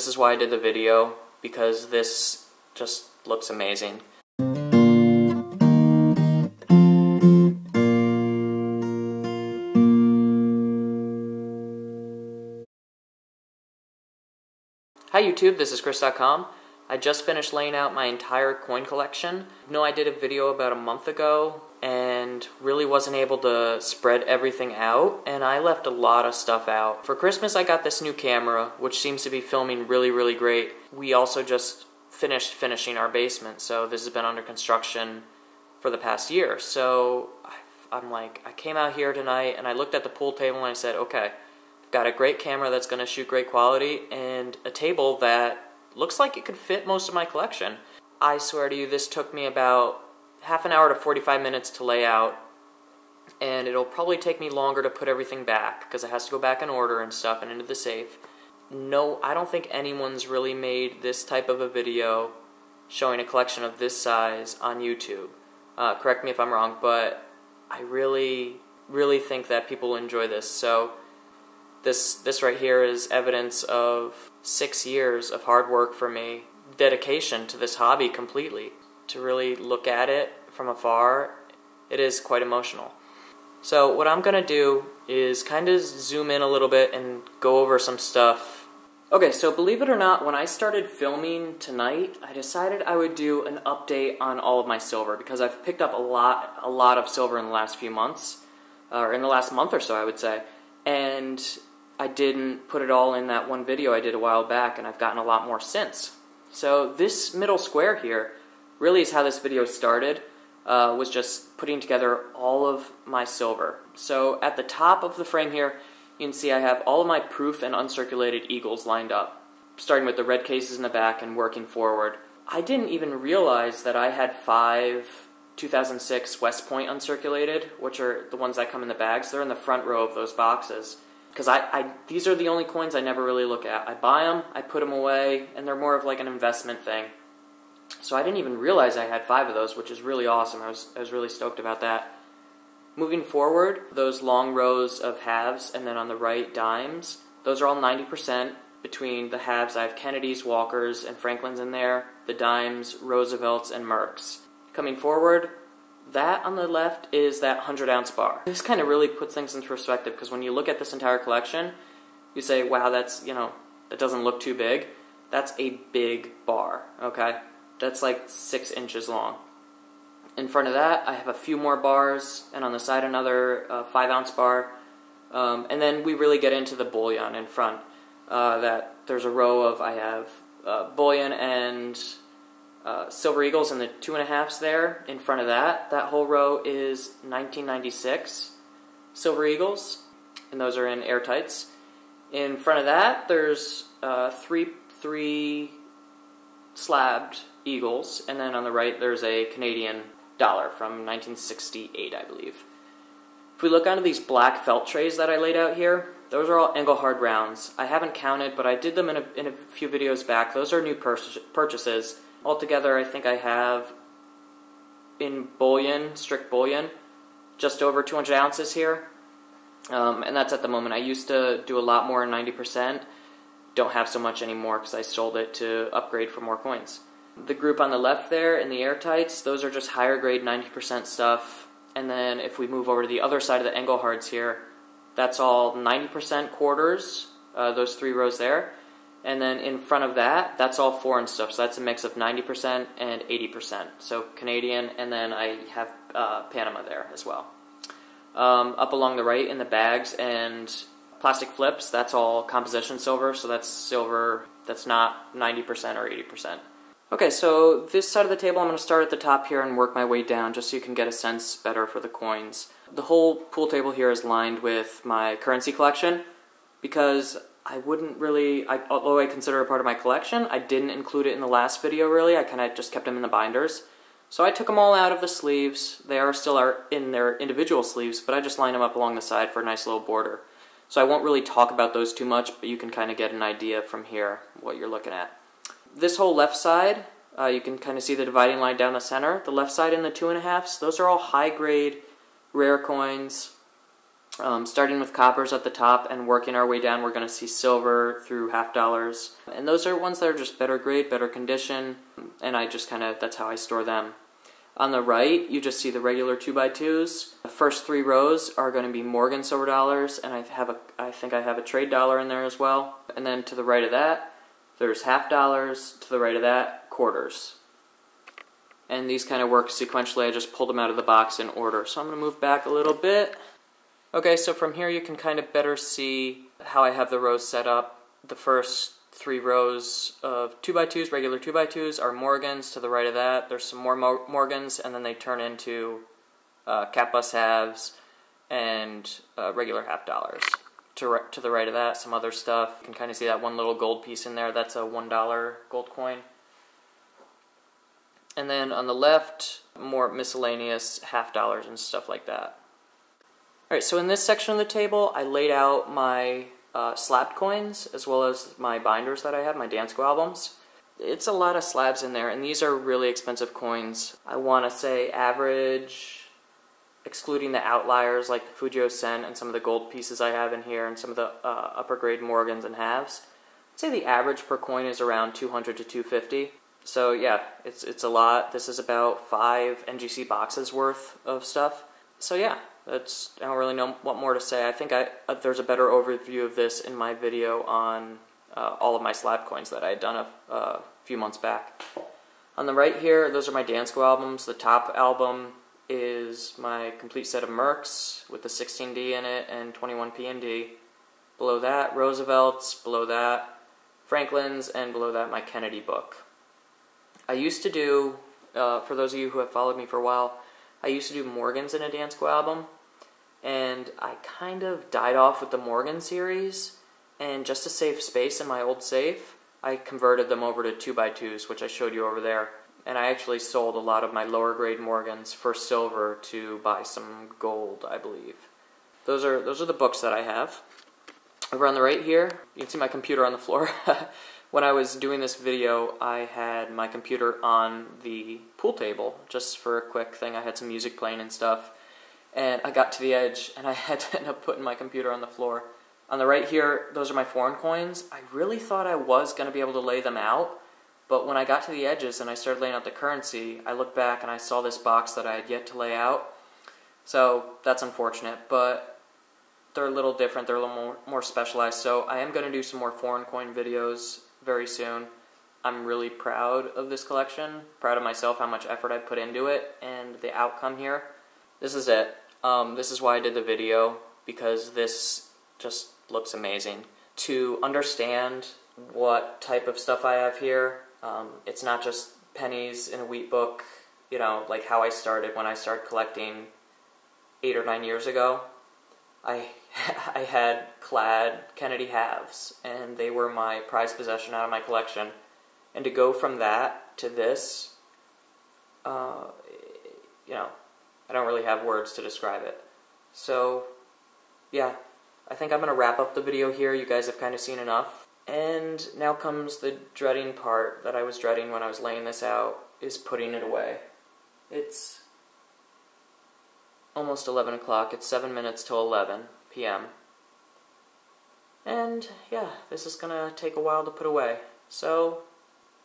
this is why I did the video, because this just looks amazing. Hi YouTube, this is ChrisDotCalm. I just finished laying out my entire coin collection. I know I did a video about a month ago and really wasn't able to spread everything out, and I left a lot of stuff out. For Christmas I got this new camera, which seems to be filming really great. We also just finished finishing our basement, so this has been under construction for the past year. So I'm like, I came out here tonight and I looked at the pool table and I said, okay, I've got a great camera that's going to shoot great quality and a table that looks like it could fit most of my collection. I swear to you, this took me about half an hour to 45 minutes to lay out, and it'll probably take me longer to put everything back because it has to go back in order and stuff and into the safe. No, I don't think anyone's really made this type of a video showing a collection of this size on YouTube. Correct me if I'm wrong, but I really think that people will enjoy this. So this right here is evidence of 6 years of hard work for me, dedication to this hobby completely. To really look at it from afar, it is quite emotional. So what I'm going to do is kind of zoom in a little bit and go over some stuff. Okay, so believe it or not, when I started filming tonight, I decided I would do an update on all of my silver because I've picked up a lot of silver in the last few months, or in the last month or so I would say, and I didn't put it all in that one video I did a while back, and I've gotten a lot more since. So this middle square here really is how this video started, was just putting together all of my silver. So at the top of the frame here, you can see I have all of my proof and uncirculated eagles lined up, starting with the red cases in the back and working forward. I didn't even realize that I had 5 2006 West Point uncirculated, which are the ones that come in the bags. They're in the front row of those boxes. Because these are the only coins I never really look at. I buy them, I put them away, and they're more of like an investment thing. So I didn't even realize I had 5 of those, which is really awesome. I was really stoked about that. Moving forward, those long rows of halves, and then on the right, dimes, those are all 90%. Between the halves, I have Kennedys, Walkers, and Franklins in there. The dimes, Roosevelts, and Mercs. Coming forward, that on the left is that 100-ounce bar. This kind of really puts things into perspective, because when you look at this entire collection, you say, wow, that's, that doesn't look too big. That's a big bar, okay? That's like 6 inches long. In front of that, I have a few more bars, and on the side another 5-ounce bar. And then we really get into the bullion in front. That there's a row of, I have bullion and silver eagles and the 2.5s there. In front of that whole row is 1996 silver eagles, and those are in airtights. In front of that, there's three slabbed eagles, and then on the right there's a Canadian dollar from 1968, I believe. If we look onto these black felt trays that I laid out here, those are all Engelhard rounds. I haven't counted, but I did them in a few videos back. Those are new purchases. Altogether, I think I have, in bullion, strict bullion, just over 200 ounces here. And that's at the moment. I used to do a lot more in 90%. Don't have so much anymore because I sold it to upgrade for more coins. The group on the left there in the airtights, those are just higher grade 90% stuff. And then if we move over to the other side of the Engelhards here, that's all 90% quarters, those 3 rows there. And then in front of that, that's all foreign stuff. So that's a mix of 90% and 80%. So Canadian, and then I have Panama there as well. Up along the right in the bags and plastic flips, that's all composition silver. So that's silver that's not 90% or 80%. Okay, so this side of the table, I'm going to start at the top here and work my way down just so you can get a sense better for the coins. The whole pool table here is lined with my currency collection because I wouldn't really, although I consider it part of my collection, I didn't include it in the last video really. I kind of just kept them in the binders. So I took them all out of the sleeves. They are still in their individual sleeves, but I just lined them up along the side for a nice little border. So I won't really talk about those too much, but you can kind of get an idea from here what you're looking at. This whole left side, you can kind of see the dividing line down the center. The left side and the 2.5s, those are all high-grade, rare coins. Starting with coppers at the top and working our way down, we're going to see silver through $half. And those are ones that are just better grade, better condition, and I just that's how I store them. On the right, you just see the regular 2x2s. The first 3 rows are going to be Morgan silver dollars, and I think I have a trade dollar in there as well. And then to the right of that, there's $half. To the right of that, quarters. And these kind of work sequentially. I just pulled them out of the box in order. So I'm going to move back a little bit. Okay, so from here you can kind of better see how I have the rows set up. The first 3 rows of 2x2s, regular 2x2s, are Morgans. To the right of that, there's some more Morgans, and then they turn into cap bus halves and regular $half. To the right of that, some other stuff. You can kind of see that one little gold piece in there. That's a $1 gold coin. And then on the left, more miscellaneous $half and stuff like that. Alright, so in this section of the table, I laid out my slab coins, as well as my binders that I have, my Dansko albums. It's a lot of slabs in there, and these are really expensive coins. I want to say average, excluding the outliers like the Fujio Sen and some of the gold pieces I have in here, and some of the upper grade Morgans and halves. I'd say the average per coin is around 200 to 250. So yeah, it's a lot. This is about 5 NGC boxes worth of stuff. So yeah. I don't really know what more to say. I think there's a better overview of this in my video on all of my slab coins that I had done a few months back. On the right here, those are my Dansko albums. The top album is my complete set of Mercs with the 16D in it and 21 P&D. Below that, Roosevelt's. Below that, Franklin's. And below that, my Kennedy book. I used to do, for those of you who have followed me for a while, I used to do Morgans in a Dansko album, and I kind of died off with the Morgan series, and just to save space in my old safe, I converted them over to 2x2s, which I showed you over there, and I actually sold a lot of my lower grade Morgans for silver to buy some gold, I believe. Those are the books that I have. Over on the right here, you can see my computer on the floor. When I was doing this video, I had my computer on the pool table, just for a quick thing. I had some music playing and stuff, and I got to the edge, and I had to end up putting my computer on the floor. On the right here, those are my foreign coins. I really thought I was going to be able to lay them out, but when I got to the edges and I started laying out the currency, I looked back and I saw this box that I had yet to lay out. So that's unfortunate, but they're a little different. They're a little more specialized, so I am going to do some more foreign coin videos very soon. I'm really proud of this collection, proud of myself, how much effort I put into it, and the outcome here. This is it. This is why I did the video, because this just looks amazing. To understand what type of stuff I have here, it's not just pennies in a wheat book, you know, like how I started when I started collecting 8 or 9 years ago. I had clad Kennedy halves, and they were my prized possession out of my collection. And to go from that to this, you know, I don't really have words to describe it. So, yeah, I think I'm going to wrap up the video here. You guys have kind of seen enough. And now comes the dreading part that I was dreading when I was laying this out, is putting it away. It's almost 11 o'clock. It's 7 minutes till 11 p.m. And yeah, this is gonna take a while to put away. So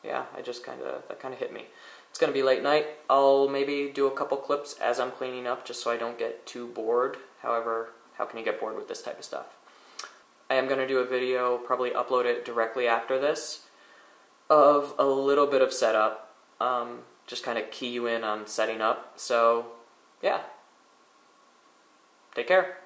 yeah, that kind of hit me. It's gonna be late night. I'll maybe do a couple clips as I'm cleaning up, just so I don't get too bored. However, how can you get bored with this type of stuff? I am gonna do a video, probably upload it directly after this, of a little bit of setup. Just kind of key you in on setting up. So yeah. Take care.